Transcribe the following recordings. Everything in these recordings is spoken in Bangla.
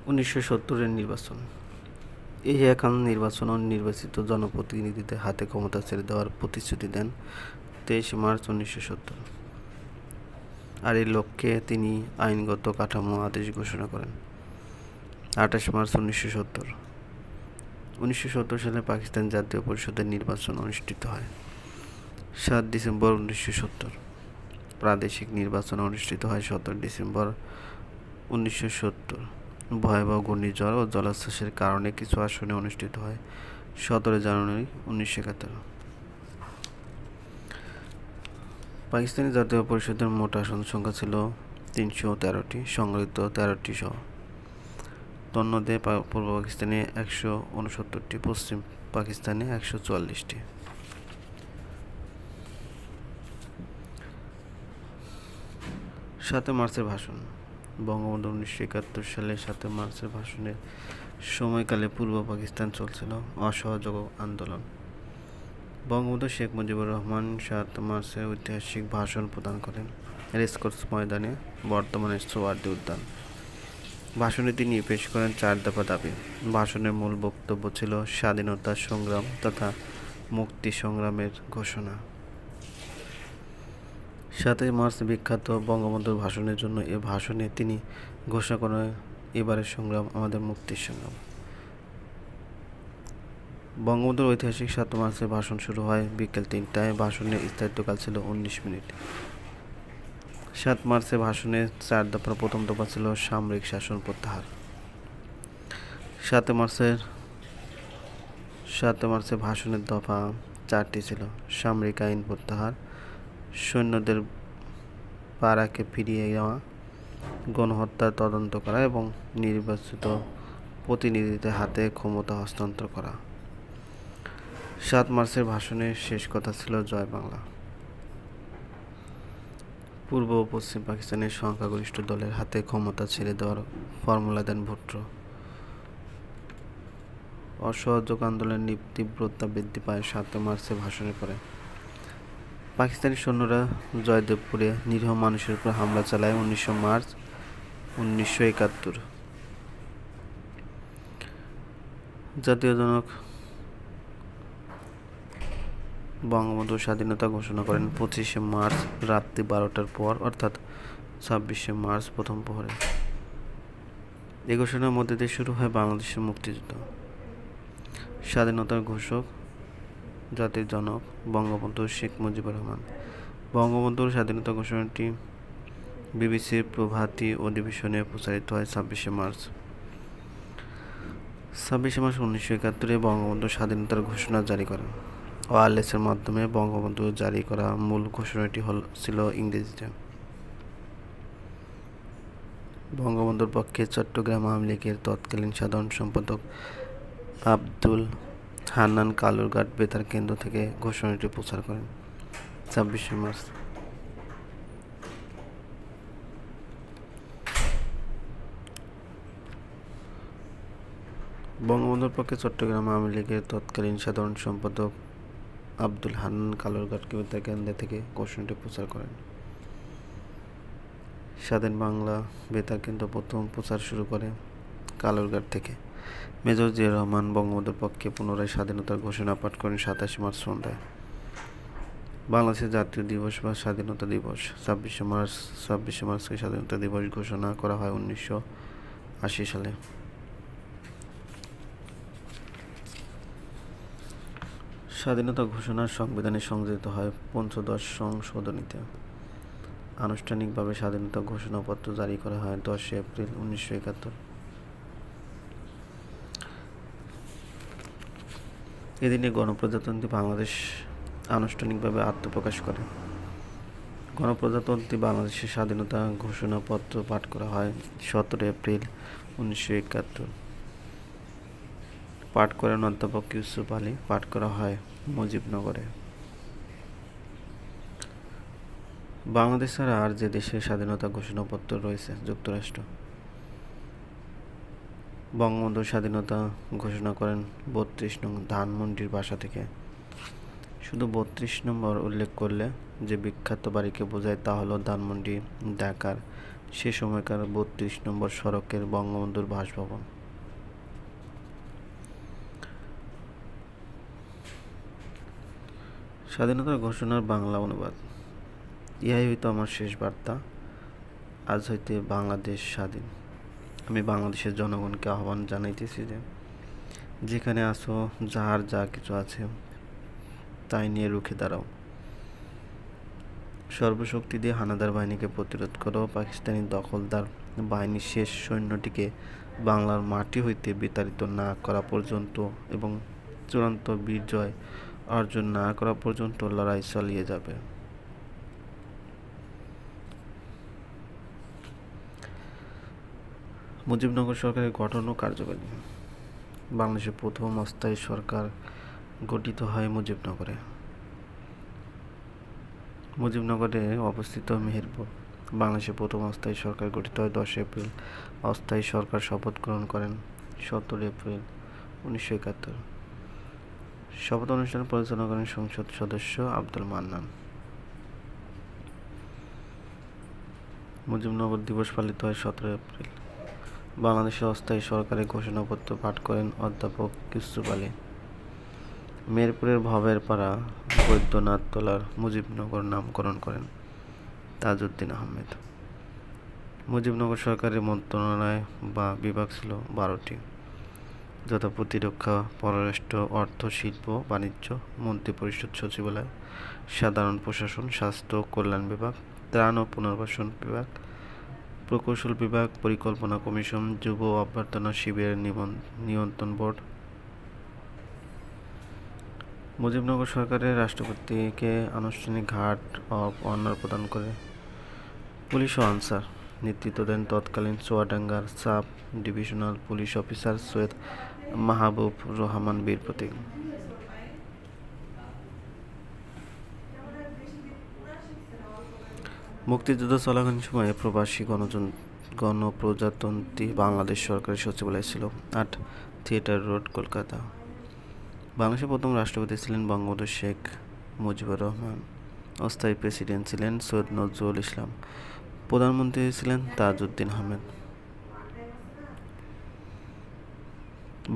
1970-এর নির্বাচন। এই একান্ত নির্বাচন ও নির্বাচিত জনপ্রতিনিধিদের হাতে ক্ষমতা ছেড়ে দেওয়ার প্রতিশ্রুতি দেন 23 মার্চ 1970, আর এই লক্ষ্যে তিনি আইনগত কাঠামো আদেশ ঘোষণা করেন 28 মার্চ 1970। 1970 সালে পাকিস্তান জাতীয় পরিষদের নির্বাচন অনুষ্ঠিত হয় 7 ডিসেম্বর 1970। প্রাদেশিক নির্বাচন অনুষ্ঠিত হয় 17 ডিসেম্বর 1970। ভয়াবহ ঘূর্ণিঝড় ও জলোচ্ছ্বাসের কারণে কিছু আসনে অনুষ্ঠিত হয় 17 জানুয়ারি 1971। পাকিস্তানি জাতীয় পরিষদের মোট আসন সংখ্যা ছিল 313টি, সংরক্ষিত 13টি সহ। তন্মধ্যে পূর্ব পাকিস্তানে 169টি, পশ্চিম পাকিস্তানে 144টি। 7 মার্চের ভাষণ। বঙ্গবন্ধু 1971 সালে 7 মার্চের ভাষণের সময়কালে পূর্ব পাকিস্তান চলছিল অসহযোগ আন্দোলন। বঙ্গবন্ধু শেখ মুজিবুর রহমান 7 মার্চে ঐতিহাসিক ভাষণ প্রদান করেন রেসকোর্স ময়দানে, বর্তমানে সোহরাওয়ার্দী উদ্যান। ভাষণে তিনি পেশ করেন 4 দফা দাবি। ভাষণের মূল বক্তব্য ছিল স্বাধীনতা সংগ্রাম তথা মুক্তি সংগ্রামের ঘোষণা। 7 মার্চ বিখ্যাত বঙ্গবন্ধুর ভাষণের জন্য এ ভাষণে তিনি ঘোষণা করেন, এবারের সংগ্রাম আমাদের মুক্তির সংগ্রাম। বঙ্গবন্ধুর ঐতিহাসিক 7 মার্চের ভাষণ শুরু হয় বিকেল 3টায়। ভাষণের স্থায়িত্বকাল ছিল 19 মিনিট। 7 মার্চের ভাষণে 4 দফার প্রথম দফা ছিল সামরিক শাসন প্রত্যাহার। 7 মার্চের ভাষণের দফা 4টি ছিল: সামরিক আইন প্রত্যাহার, সৈন্যদের বারাকে ফিরিয়ে নেওয়া, গণহত্যার তদন্ত করা এবং নির্বাচিত প্রতিনিধিদের হাতে ক্ষমতা হস্তান্তর করা। 7 মার্চের ভাষণের শেষ কথা ছিল জয় বাংলা। পূর্ব ও পশ্চিম পাকিস্তানের সংখ্যাগরিষ্ঠ দলের হাতে ক্ষমতা ছেড়ে দেওয়ার ফর্মুলা দেন ভুট্টো। অসহযোগ আন্দোলনের তীব্রতা বৃদ্ধি পায় 7 মার্চের ভাষণের পরে। পাকিস্তানি সৈন্যরা জয়দেবপুরে নিরীহ মানুষের উপর হামলা চালায় 19 মার্চ 1971। জাতীয় জনক বঙ্গবন্ধু স্বাধীনতা ঘোষণা করেন 25 মার্চ রাত্রি 12টার পর, অর্থাৎ 26 মার্চ প্রথম প্রহরে। এই ঘোষণার মধ্যে দিয়ে শুরু হয় বাংলাদেশের মুক্তিযুদ্ধ। স্বাধীনতার ঘোষক জাতির জনক বঙ্গবন্ধু শেখ মুজিবুর রহমান। বঙ্গবন্ধুর স্বাধীনতা ঘোষণাটি বিবিসির প্রভাতী অধিবেশনে প্রচারিত হয় 26 মার্চ। 26 মার্চ 1971 বঙ্গবন্ধু স্বাধীনতার ঘোষণা জারি করেন। ওয়্যারলেসের মাধ্যমে বঙ্গবন্ধু জারি করা মূল ঘোষণাটি ছিল ইংরেজিতে। বঙ্গবন্ধুর পক্ষে চট্টগ্রাম আওয়ামী লীগের তৎকালীন সাধারণ সম্পাদক আব্দুল হান্নান কালুরঘাট বেতার কেন্দ্র থেকে ঘোষণাটি প্রচার করেন 26 মার্চ। বঙ্গবন্ধুর পক্ষে চট্টগ্রাম আওয়ামী লীগের তৎকালীন সাধারণ সম্পাদক আব্দুল হান্নান কালুরঘাট বেতার কেন্দ্র থেকে ঘোষণাটি প্রচার করেন। স্বাধীন বাংলা বেতার কেন্দ্র প্রথম প্রচার শুরু করে কালুরঘাট থেকে। মেজর জিয়াউর রহমান বঙ্গবন্ধুর পক্ষে পুনরায় স্বাধীনতার ঘোষণা পাঠ করেন 27 মার্চ সন্ধ্যায়। বাংলাদেশের জাতীয় দিবস বা স্বাধীনতা দিবস 26 মার্চকে স্বাধীনতা দিবস ঘোষণা করা হয় 1980 সালে। স্বাধীনতা ঘোষণা সংবিধানে সংযোজিত হয় পঞ্চদশ সংশোধনীতে। আনুষ্ঠানিকভাবে স্বাধীনতা ঘোষণাপত্র জারি করা হয় 10 এপ্রিল 1971। এদিনে গণপ্রজাতন্ত্রী বাংলাদেশ আনুষ্ঠানিকভাবে আত্মপ্রকাশ করে। গণপ্রজাতন্ত্রী বাংলাদেশের স্বাধীনতা ঘোষণাপত্র পাঠ করা হয় 17 এপ্রিল 1971। পাঠ করেন অধ্যাপক ইউসুফ আলী। পাঠ করা হয় মুজিবনগরে। বাংলাদেশ ছাড়া আর যে দেশের স্বাধীনতা ঘোষণাপত্র রয়েছে যুক্তরাষ্ট্র। বঙ্গবন্ধু স্বাধীনতা ঘোষণা করেন 32 নং ধানমন্ডির বাসা থেকে। শুধু 32 নম্বর উল্লেখ করলে যে বিখ্যাত বাড়িকে বোঝায় তা হলো ধানমন্ডি, ঢাকার সে সময়কার ৩২ নম্বর সড়কের বঙ্গবন্ধুর বাসভবন। স্বাধীনতার ঘোষণার বাংলা অনুবাদ। ইহাই হইতো আমার শেষ বার্তা। আজ হইতে বাংলাদেশ স্বাধীন। আমি বাংলাদেশের জনগণকে আহ্বান জানাইতেছি যে যেখানে আছো, যার যা কিছু আছে তাই নিয়ে রুখে দাঁড়াও। সর্বশক্তি দিয়ে হানাদার বাহিনীকে প্রতিরোধ করো। পাকিস্তানি দখলদার বাহিনীর শেষ সৈন্যটিকে বাংলার মাটি হইতে বিতাড়িত না করা পর্যন্ত এবং চূড়ান্ত বিজয় অর্জন না করা পর্যন্ত লড়াই চালিয়ে যাবে। মুজিবনগর সরকারের গঠন ও কার্যকালী। বাংলাদেশের প্রথম অস্থায়ী সরকার গঠিত হয় মুজিবনগরে। মুজিবনগরে অবস্থিত মেহেরপুর। বাংলাদেশের প্রথম অস্থায়ী সরকার গঠিত হয় 10 এপ্রিল। অস্থায়ী সরকার শপথ গ্রহণ করেন 17 এপ্রিল 1971। শপথ অনুষ্ঠান পরিচালনা করেন সংসদ সদস্য আব্দুল মান্নান। মুজিবনগর দিবস পালিত হয় 17 এপ্রিল। বাংলাদেশের অস্থায়ী সরকারের ঘোষণাপত্র পাঠ করেন অধ্যাপক ইউসুফ আলী। মেহেরপুরের ভবের পাড়া বৈদ্যনাথ তলার মুজিবনগর নামকরণ করেন তাজউদ্দিন আহমেদ। মুজিবনগর সরকারের মন্ত্রণালয় বা বিভাগ ছিল 12টি, যথা প্রতিরক্ষা, পররাষ্ট্র, অর্থ, শিল্প, বাণিজ্য, মন্ত্রিপরিষদ সচিবালয়, সাধারণ প্রশাসন, স্বাস্থ্য কল্যাণ বিভাগ, ত্রাণ ও পুনর্বাসন বিভাগ, প্রকৌশল বিভাগ, পরিকল্পনা কমিশন, যুব অভ্যর্থনা শিবিরের নিয়ন্ত্রণ বোর্ড। মুজিবনগর সরকারের রাষ্ট্রপতিকে আনুষ্ঠানিক ঘাট অফ অনার প্রদান করে। পুলিশ ও আনসার নেতৃত্ব দেন তৎকালীন চুয়াডাঙ্গার sub divisional police officer Syed Mahbub Rahman Bir Protik. মুক্তিযুদ্ধ চলাকালীন সময়ে প্রবাসী গণপ্রজাতন্ত্রী বাংলাদেশ সরকারের সচিবালয় ছিল 8 থিয়েটার রোড, কলকাতা। বাংলাদেশের প্রথম রাষ্ট্রপতি ছিলেন বঙ্গবন্ধু শেখ মুজিবুর রহমান। অস্থায়ী প্রেসিডেন্ট ছিলেন সৈয়দ নজরুল ইসলাম। প্রধানমন্ত্রী ছিলেন তাজউদ্দিন আহমেদ।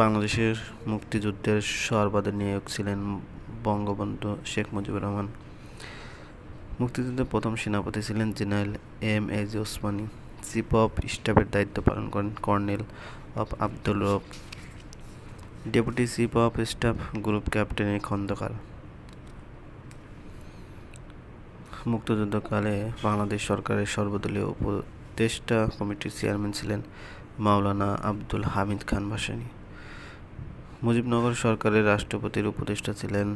বাংলাদেশের মুক্তিযুদ্ধের সর্বাধিনায়ক ছিলেন বঙ্গবন্ধু শেখ মুজিবুর রহমান। মুক্তিযুদ্ধের প্রথম সেনাপতি ছিলেন general M A. Osmani. Chief of স্টাফের দায়িত্ব পালন করেন colonel of Abdul Rob. Deputy chief of staff group captain Khandakar. মুক্তিযুদ্ধকালে বাংলাদেশ সরকারের সর্বদলীয় উপদেষ্টা কমিটির চেয়ারম্যান ছিলেন মাওলানা আব্দুল হামিদ খান ভাসানী। মুজিবনগর সরকারের রাষ্ট্রপতির উপদেষ্টা ছিলেন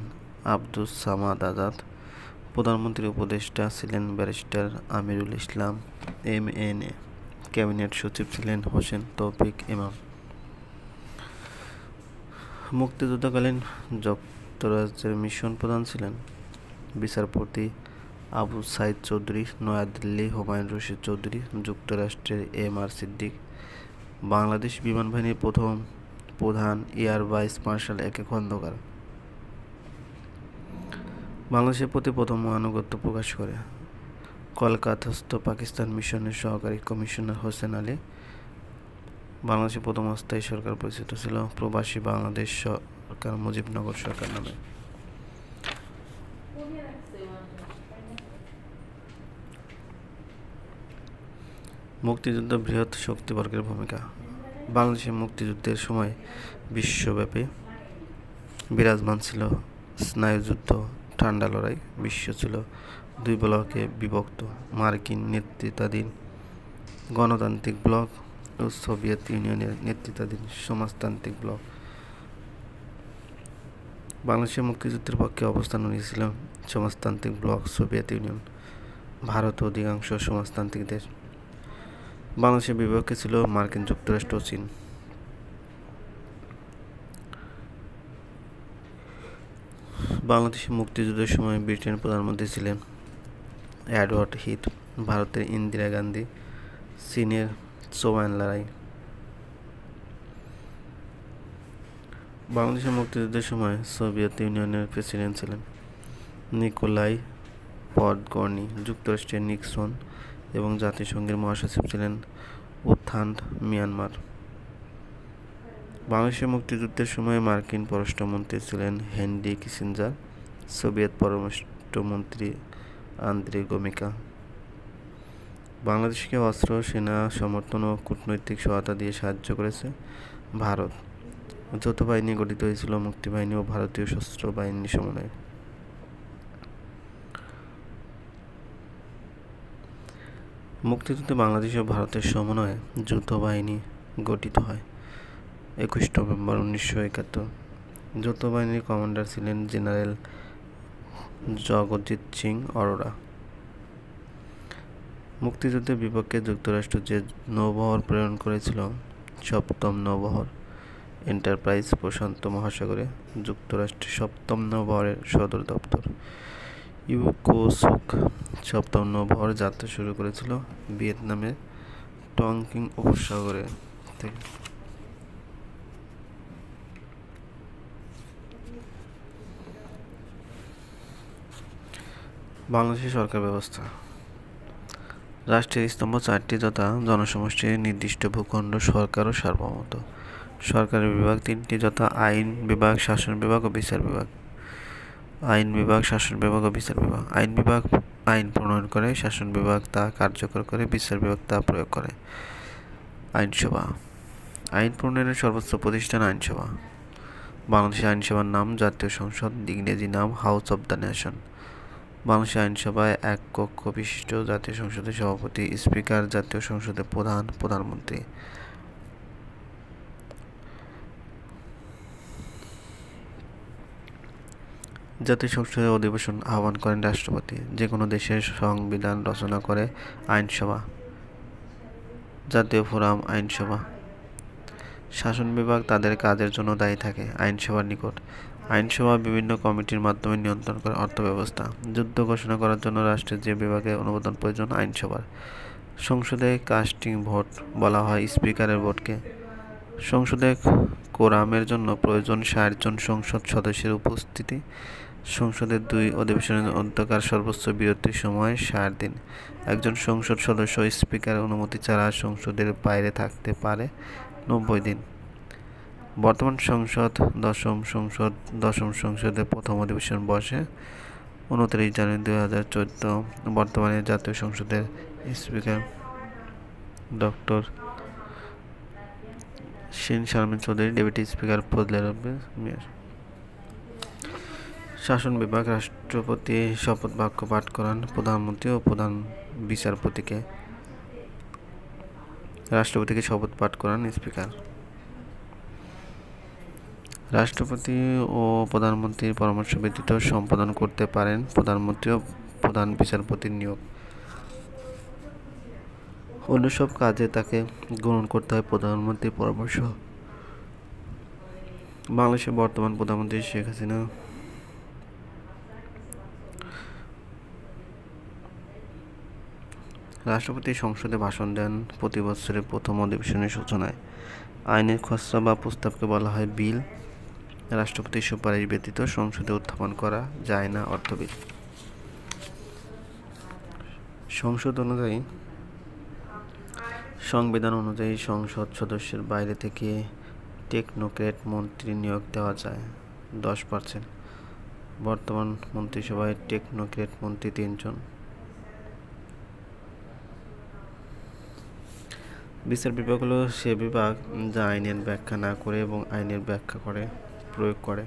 আব্দুস সামাদ আজাদ। প্রধানমন্ত্রীর উপদেষ্টা ছিলেন ব্যারিস্টার আমিরুল ইসলাম এম.এন.এ। ক্যাবিনেট সচিব ছিলেন হোসেন তৌফিক ইমাম। মুক্তিযুদ্ধকালীন যুক্তরাজ্যের মিশন প্রধান ছিলেন বিচারপতি আবু সাইদ চৌধুরী। নয়াদিল্লি হুমায়ুন রশিদ চৌধুরী। যুক্তরাষ্ট্রের এম.আর. সিদ্দিক। বাংলাদেশ বিমান বাহিনীর প্রথম প্রধান air vice marshal A K. Khandakar. বাংলাদেশের প্রতি প্রথম আনুগত্য প্রকাশ করে কলকাতাস্থ পাকিস্তান মিশনের সহকারী কমিশনার হোসেন আলী। বাংলাদেশের প্রথম অস্থায়ী সরকার পরিচিত ছিল প্রবাসী বাংলাদেশ সরকার মুজিবনগর সরকার নামে। মুক্তিযুদ্ধ বৃহৎ শক্তিবর্গের ভূমিকা। বাংলাদেশের মুক্তিযুদ্ধের সময় বিশ্বব্যাপী বিরাজমান ছিল স্নায়ুযুদ্ধ, ঠান্ডা লড়াই। বিশ্ব ছিল দুই ব্লকে বিভক্ত, মার্কিন নেতৃত্বাধীন গণতান্ত্রিক ব্লক ও সোভিয়েত ইউনিয়নের নেতৃত্বাধীন সমাজতান্ত্রিক ব্লক। বাংলাদেশের মুক্তিযুদ্ধের পক্ষে অবস্থান নিয়েছিল সমাজতান্ত্রিক ব্লক, সোভিয়েত ইউনিয়ন, ভারত অধিকাংশ সমাজতান্ত্রিক দেশ। বাংলাদেশের বিপক্ষে ছিল মার্কিন যুক্তরাষ্ট্র ও চীন। বাংলাদেশের মুক্তিযুদ্ধের সময় ব্রিটেনের প্রধানমন্ত্রী ছিলেন এডওয়ার্ড হিথ। ভারতের ইন্দিরা গান্ধী। চীনের চৌ এনলাই। বাংলাদেশের মুক্তিযুদ্ধের সময় সোভিয়েত ইউনিয়নের প্রেসিডেন্ট ছিলেন নিকোলাই পদগর্নি। যুক্তরাষ্ট্রের নিক্সন, এবং জাতিসংঘের মহাসচিব ছিলেন উত্থান মিয়ানমার। বাংলাদেশের মুক্তিযুদ্ধের সময় মার্কিন পররাষ্ট্রমন্ত্রী ছিলেন হেনরি কিসিঞ্জার, সোভিয়েত পররাষ্ট্রমন্ত্রী আন্দ্রে গ্রোমিকা। বাংলাদেশকে অস্ত্র, সেনা সমর্থন ও কূটনৈতিক সহায়তা দিয়ে সাহায্য করেছে ভারত। যৌথ বাহিনী গঠিত হয়েছিল মুক্তিবাহিনী ও ভারতীয় সশস্ত্র বাহিনীর সমন্বয়ে। মুক্তিযুদ্ধে বাংলাদেশ ও ভারতের সমন্বয়ে যৌথ বাহিনী গঠিত হয় 21 নভেম্বর 1971। যৌথ বাহিনীর কমান্ডার ছিলেন জেনারেল জগজিৎ সিং অরোরা। মুক্তিযুদ্ধের বিপক্ষে যুক্তরাষ্ট্র যে নৌবহর প্রেরণ করেছিল, সপ্তম নৌবহর এন্টারপ্রাইজ, প্রশান্ত মহাসাগরে যুক্তরাষ্ট্রের সপ্তম নৌবহরের সদর দপ্তর। ইউকোসুক সপ্তম নৌবহর যাত্রা শুরু করেছিল ভিয়েতনামের টংকিং উপসাগরে থেকে। বাংলাদেশের সরকার ব্যবস্থা। রাষ্ট্রের স্তম্ভ চারটি, যথা জনসমষ্টি, নির্দিষ্ট ভূখণ্ড, সরকার ও সার্বভৌমত্ব। সরকারের বিভাগ তিনটি, যথা আইন বিভাগ, শাসন বিভাগ ও বিচার বিভাগ। আইন বিভাগ, শাসন বিভাগ ও বিচার বিভাগ। আইন বিভাগ আইন প্রণয়ন করে, শাসন বিভাগ তা কার্যকর করে, বিচার বিভাগ তা প্রয়োগ করে। আইনসভা। আইন প্রণয়নের সর্বোচ্চ প্রতিষ্ঠান আইনসভা। বাংলাদেশের আইনসভার নাম জাতীয় সংসদ, ইংরেজি নাম হাউস অব দ্য নেশন। বাংলাদেশের আইনসভায় এক কক্ষ বিশিষ্ট জাতীয় সংসদের সভাপতি, স্পিকার, জাতীয় সংসদের প্রধান, প্রধানমন্ত্রী। জাতীয় সংসদের অধিবেশন আহ্বান করেন রাষ্ট্রপতি। যে কোনো দেশের সংবিধান রচনা করে আইনসভা। জাতীয় ফোরাম আইনসভা। শাসন বিভাগ তাদের কাজের জন্য দায়ী থাকে আইনসভার নিকট। আইনসভা বিভিন্ন কমিটির মাধ্যমে নিয়ন্ত্রণ করে অর্থব্যবস্থা। যুদ্ধ ঘোষণা করার জন্য রাষ্ট্রের যে বিভাগে অনুমোদন প্রয়োজন আইনসভার। সংসদে কাস্টিং ভোট বলা হয় স্পিকারের ভোটকে। সংসদে কোরামের জন্য প্রয়োজন 60 জন সংসদ সদস্যের উপস্থিতি। সংসদের 2 অধিবেশনের অন্তকার সর্বোচ্চ বিরতির সময় 60 দিন। একজন সংসদ সদস্য স্পিকারের অনুমতি ছাড়া সংসদের বাইরে থাকতে পারে 90 দিন। বর্তমান সংসদ দশম সংসদের প্রথম অধিবেশন বসে 29 জানুয়ারি 2014। বর্তমানে জাতীয় সংসদের স্পিকার ডক্টর শিন শারমিন চৌধুরী, ডেপুটি স্পিকার ফজলে রাব্বি মিয়া। শাসন বিভাগ। রাষ্ট্রপতি শপথ বাক্য পাঠ করান প্রধানমন্ত্রী ও প্রধান বিচারপতিকে। রাষ্ট্রপতিকে শপথ পাঠ করান স্পিকার। রাষ্ট্রপতি ও প্রধানমন্ত্রীর পরামর্শ ব্যতীত সম্পাদন করতে পারেন প্রধানমন্ত্রী ও প্রধান বিচারপতির নিয়োগ। অন্য সব কাজে তাকে গ্রহণ করতে হয় প্রধানমন্ত্রীর পরামর্শ। বাংলাদেশের বর্তমান প্রধানমন্ত্রী শেখ হাসিনা। রাষ্ট্রপতি সংসদে ভাষণ দেন প্রতি বছরের প্রথম অধিবেশনের সূচনায়। আইনের খসড়া বা প্রস্তাবকে বলা হয় বিল। রাষ্ট্রপতির সুপারিশ ব্যতীত সংসদে উত্থাপন করা যায় না অর্থ বিল। সংবিধান অনুযায়ী সংসদ সদস্যের বাইরে থেকে টেকনোক্র্যাট মন্ত্রী নিয়োগ দেওয়া যায় 10%। বর্তমান মন্ত্রিসভায় টেকনোক্র্যাট মন্ত্রী 3 জন। বিচার বিভাগ হলো সে বিভাগ যা আইনের ব্যাখ্যা না করে এবং আইনের ব্যাখ্যা করে প্রয়োগ করে।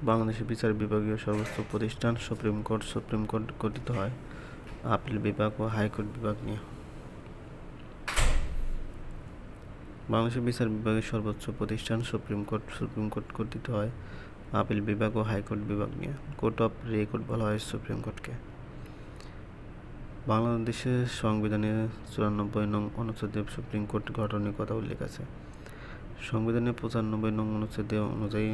বাংলাদেশের বিচার বিভাগীয় সর্বোচ্চ প্রতিষ্ঠান সুপ্রিম কোর্ট। সুপ্রিম কোর্ট গঠিত হয় আপিল বিভাগ ও হাইকোর্ট বিভাগ নিয়ে। বাংলাদেশের বিচার বিভাগের সর্বোচ্চ প্রতিষ্ঠান সুপ্রিম কোর্ট। সুপ্রিম কোর্ট গঠিত হয় আপিল বিভাগ ও হাইকোর্ট বিভাগ নিয়ে। কোর্ট অফ রেকর্ড বলা হয় সুপ্রিম কোর্টকে। বাংলাদেশের সংবিধানের 94 নং অনুচ্ছেদে সুপ্রিম কোর্ট গঠনের কথা উল্লেখ আছে। সংবিধানের 95 নং অনুচ্ছেদ অনুযায়ী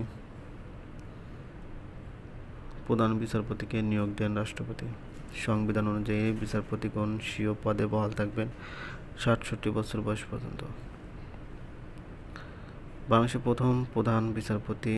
প্রধান বিচারপতিকে নিয়োগ দেন রাষ্ট্রপতি। সংবিধান অনুযায়ী বিচারপতিগণ স্বীয় পদে বহাল থাকবেন 67 বছর বয়স পর্যন্ত। বাংলাদেশের প্রথম প্রধান বিচারপতি